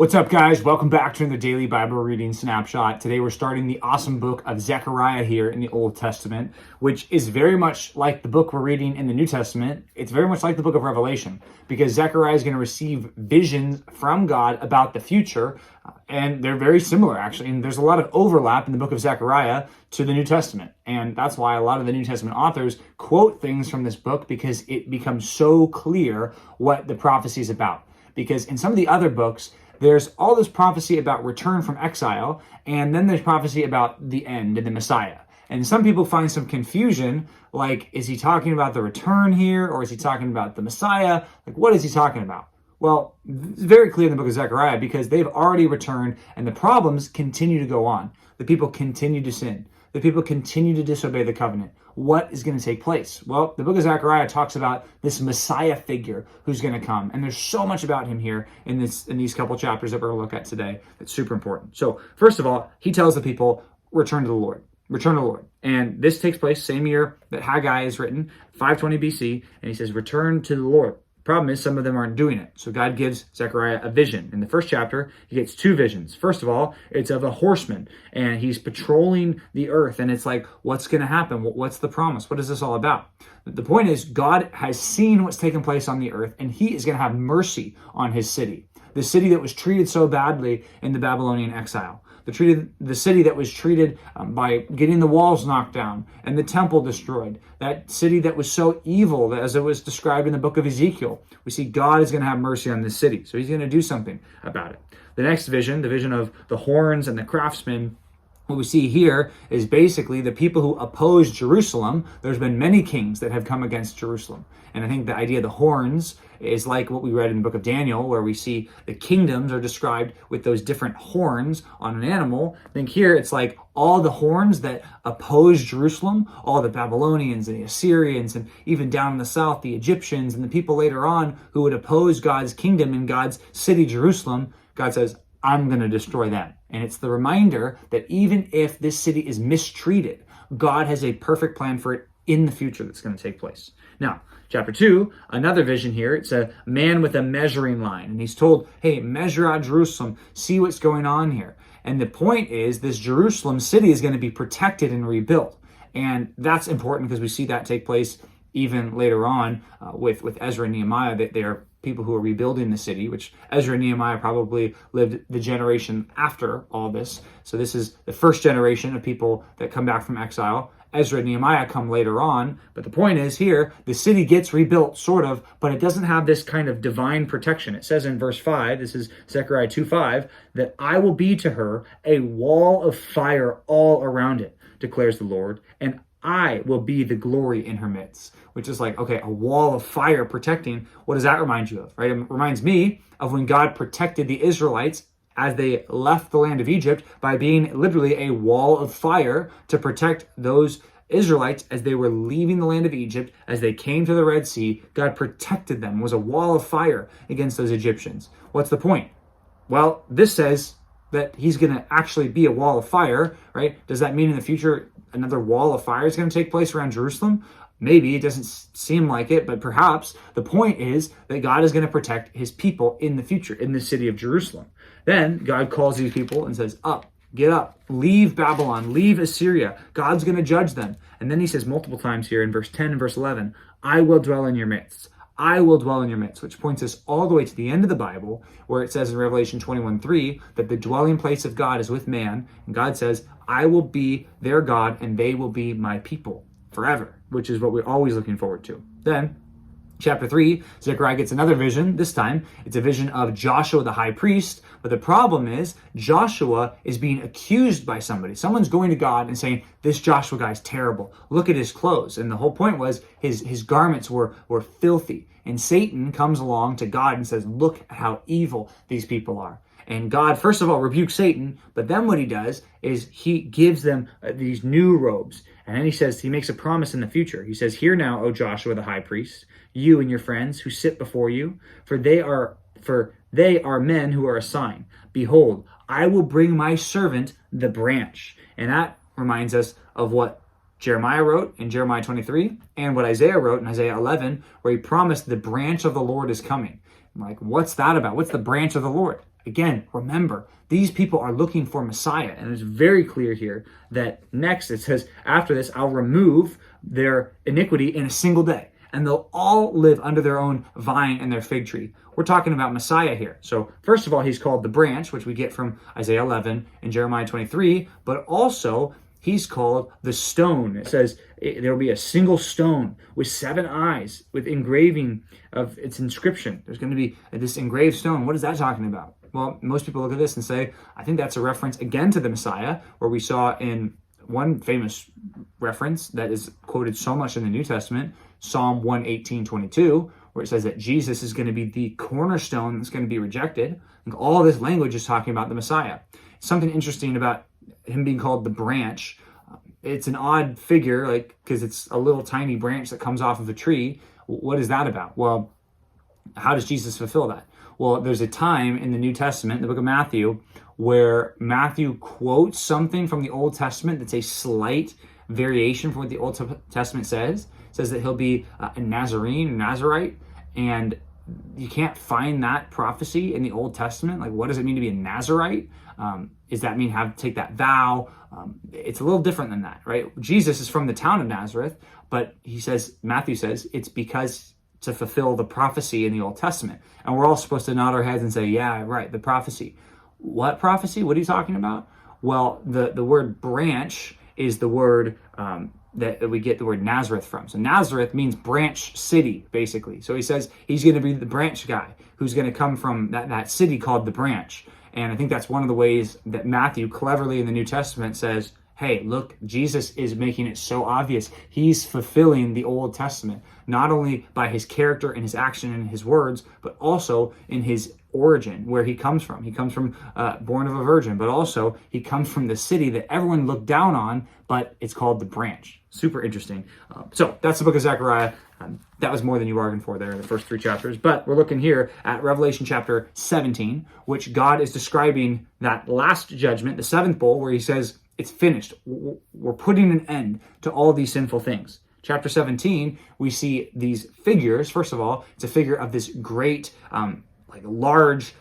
What's up, guys? Welcome back to the Daily Bible Reading Snapshot. Today we're starting the awesome book of Zechariah here in the Old Testament, which is very much like the book we're reading in the New Testament. It's very much like the book of Revelation, because Zechariah is going to receive visions from God about the future, and they're very similar, actually. And there's a lot of overlap in the book of Zechariah to the New Testament, and that's why a lot of the New Testament authors quote things from this book, because it becomes so clear what the prophecy is about. Because in some of the other books, there's all this prophecy about return from exile, and then there's prophecy about the end and the Messiah. And some people find some confusion, like, is he talking about the return here, or is he talking about the Messiah? Like, what is he talking about? Well, it's very clear in the book of Zechariah, because they've already returned, and the problems continue to go on. The people continue to sin. The people continue to disobey the covenant. What is going to take place? Well, the book of Zechariah talks about this Messiah figure who's going to come. And there's so much about him here in these couple chapters that we're going to look at today that's super important. So first of all, he tells the people, return to the Lord. Return to the Lord. And this takes place same year that Haggai is written, 520 BC. And he says, return to the Lord. Problem is, some of them aren't doing it. So God gives Zechariah a vision. In the first chapter, he gets two visions. First of all, it's of a horseman, and he's patrolling the earth. And it's like, what's going to happen? What's the promise? What is this all about? The point is, God has seen what's taken place on the earth, and he is going to have mercy on his city. The city that was treated so badly in the Babylonian exile. The city that was treated by getting the walls knocked down and the temple destroyed. That city that was so evil, as it was described in the book of Ezekiel. We see God is going to have mercy on this city. So he's going to do something about it. The next vision, the vision of the horns and the craftsmen, what we see here is basically the people who oppose Jerusalem. There's been many kings that have come against Jerusalem. And I think the idea of the horns is like what we read in the book of Daniel, where we see the kingdoms are described with those different horns on an animal. I think here it's like all the horns that oppose Jerusalem, all the Babylonians and the Assyrians, and even down in the south, the Egyptians and the people later on who would oppose God's kingdom in God's city, Jerusalem. God says, I'm going to destroy them. And it's the reminder that even if this city is mistreated, God has a perfect plan for it in the future that's going to take place. Now, chapter 2, another vision here. It's a man with a measuring line. And he's told, hey, measure out Jerusalem. See what's going on here. And the point is, this Jerusalem city is going to be protected and rebuilt. And that's important because we see that take place even later on with Ezra and Nehemiah. That they are people who are rebuilding the city, which Ezra and Nehemiah probably lived the generation after all this. So this is the first generation of people that come back from exile. Ezra and Nehemiah come later on. But the point is here, the city gets rebuilt, sort of, but it doesn't have this kind of divine protection. It says in verse 5, this is Zechariah 2:5, that I will be to her a wall of fire all around it, declares the Lord, and I will be the glory in her midst. Which is like, okay, a wall of fire protecting. What does that remind you of, right? It reminds me of when God protected the Israelites as they left the land of Egypt by being literally a wall of fire to protect those Israelites as they were leaving the land of Egypt, as they came to the Red Sea. God protected them, was a wall of fire against those Egyptians. What's the point? Well, this says that he's going to actually be a wall of fire, right? Does that mean in the future another wall of fire is going to take place around Jerusalem? Maybe. It doesn't seem like it, but perhaps. The point is that God is going to protect his people in the future, in the city of Jerusalem. Then God calls these people and says, up, get up, leave Babylon, leave Assyria. God's going to judge them. And then he says multiple times here in verse 10 and verse 11, I will dwell in your midst. I will dwell in your midst, which points us all the way to the end of the Bible, where it says in Revelation 21:3 that the dwelling place of God is with man. And God says, I will be their God and they will be my people forever, which is what we're always looking forward to. Then, chapter 3, Zechariah gets another vision. This time, it's a vision of Joshua the high priest. But the problem is, Joshua is being accused by somebody. Someone's going to God and saying, this Joshua guy's terrible. Look at his clothes. And the whole point was his garments were filthy. And Satan comes along to God and says, look at how evil these people are. And God, first of all, rebukes Satan, but then what he does is he gives them these new robes. And then he makes a promise in the future. He says, hear now, O Joshua the high priest, you and your friends who sit before you, for they are men who are a sign. Behold, I will bring my servant the branch. And that reminds us of what Jeremiah wrote in Jeremiah 23 and what Isaiah wrote in Isaiah 11, where he promised the branch of the Lord is coming. I'm like, what's that about? What's the branch of the Lord? again, remember, these people are looking for Messiah. And it's very clear here that next it says, after this, I'll remove their iniquity in a single day, and they'll all live under their own vine and their fig tree. We're talking about Messiah here. So first of all, he's called the branch, which we get from Isaiah 11 and Jeremiah 23, but also he's called the stone. It says there will be a single stone with 7 eyes, with engraving of its inscription. There's going to be this engraved stone. What is that talking about? Well, most people look at this and say, I think that's a reference again to the Messiah, where we saw in one famous reference that is quoted so much in the New Testament, Psalm 118:22, where it says that Jesus is going to be the cornerstone that's going to be rejected. And all this language is talking about the Messiah. Something interesting about him being called the branch. It's an odd figure, like, because it's a little tiny branch that comes off of a tree. What is that about? Well, how does Jesus fulfill that? Well, there's a time in the New Testament, in the book of Matthew, where Matthew quotes something from the Old Testament that's a slight variation from what the Old Testament says. It says that he'll be a Nazarene, a Nazarite, and you can't find that prophecy in the Old Testament. Like, what does it mean to be a Nazarite? Does that mean have to take that vow? It's a little different than that, right? Jesus is from the town of Nazareth, but Matthew says, it's because to fulfill the prophecy in the Old Testament. And we're all supposed to nod our heads and say, yeah, right, the prophecy. What prophecy? What are you talking about? Well, the word branch is the word that we get the word Nazareth from. So Nazareth means branch city, basically. So he says he's going to be the branch guy who's going to come from that city called the branch. And I think that's one of the ways that Matthew cleverly in the New Testament says, hey, look, Jesus is making it so obvious. He's fulfilling the Old Testament, not only by his character and his action and his words, but also in his origin, where he comes from. He comes from born of a virgin, but also he comes from the city that everyone looked down on, but it's called the branch. Super interesting. So that's the book of Zechariah. That was more than you bargained for there in the first 3 chapters. But we're looking here at Revelation chapter 17, which God is describing that last judgment, the 7th bowl, where he says, it's finished. We're putting an end to all these sinful things. Chapter 17, we see these figures. First of all, it's a figure of this great, large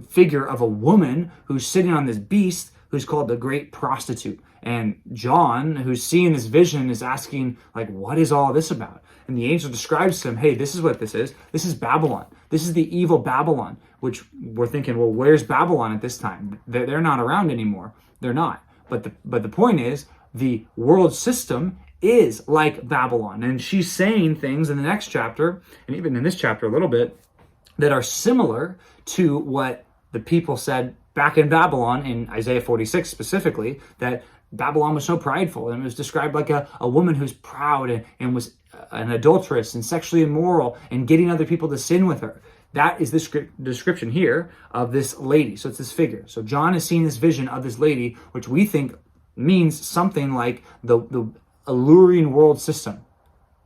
figure of a woman who's sitting on this beast who's called the great prostitute. And John, who's seeing this vision, is asking, what is all this about? And the angel describes to him, hey, this is what this is. This is Babylon. This is the evil Babylon, which we're thinking, well, where's Babylon at this time? They're not around anymore. They're not. But the point is, the world system is like Babylon. And she's saying things in the next chapter, and even in this chapter a little bit, that are similar to what the people said back in Babylon, in Isaiah 46 specifically, that Babylon was so prideful, and it was described like a woman who's proud and was an adulteress and sexually immoral and getting other people to sin with her. That is the description here of this lady. So it's this figure. So John is seeing this vision of this lady, which we think means something like the alluring world system,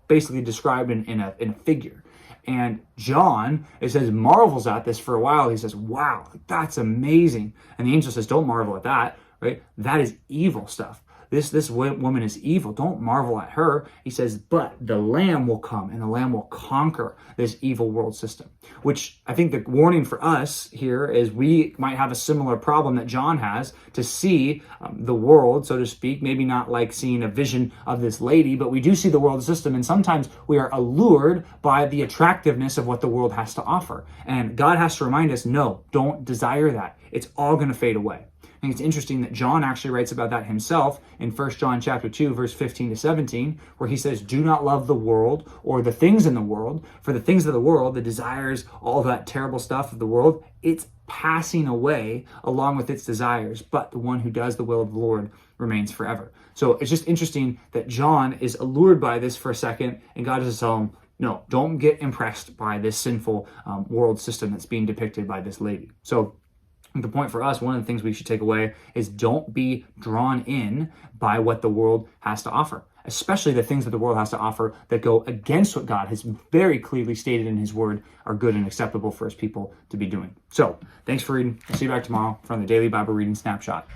basically described in a figure. And John, it says, marvels at this for a while. He says, wow, that's amazing. And the angel says, don't marvel at that, right? That is evil stuff. This woman is evil. Don't marvel at her. He says, but the Lamb will come and the Lamb will conquer this evil world system, which I think the warning for us here is we might have a similar problem that John has to see the world, so to speak, maybe not like seeing a vision of this lady, but we do see the world system. And sometimes we are allured by the attractiveness of what the world has to offer. And God has to remind us, no, don't desire that. It's all going to fade away. I think it's interesting that John actually writes about that himself in 1 John chapter 2, verse 15 to 17, where he says, do not love the world or the things in the world, for the things of the world, the desires, all that terrible stuff of the world, it's passing away along with its desires, but the one who does the will of the Lord remains forever. So it's just interesting that John is allured by this for a second, and God is telling him, no, don't get impressed by this sinful world system that's being depicted by this lady. So the point for us, one of the things we should take away is don't be drawn in by what the world has to offer, especially the things that the world has to offer that go against what God has very clearly stated in his word are good and acceptable for his people to be doing. So thanks for reading. I'll see you back tomorrow from the Daily Bible Reading Snapshot.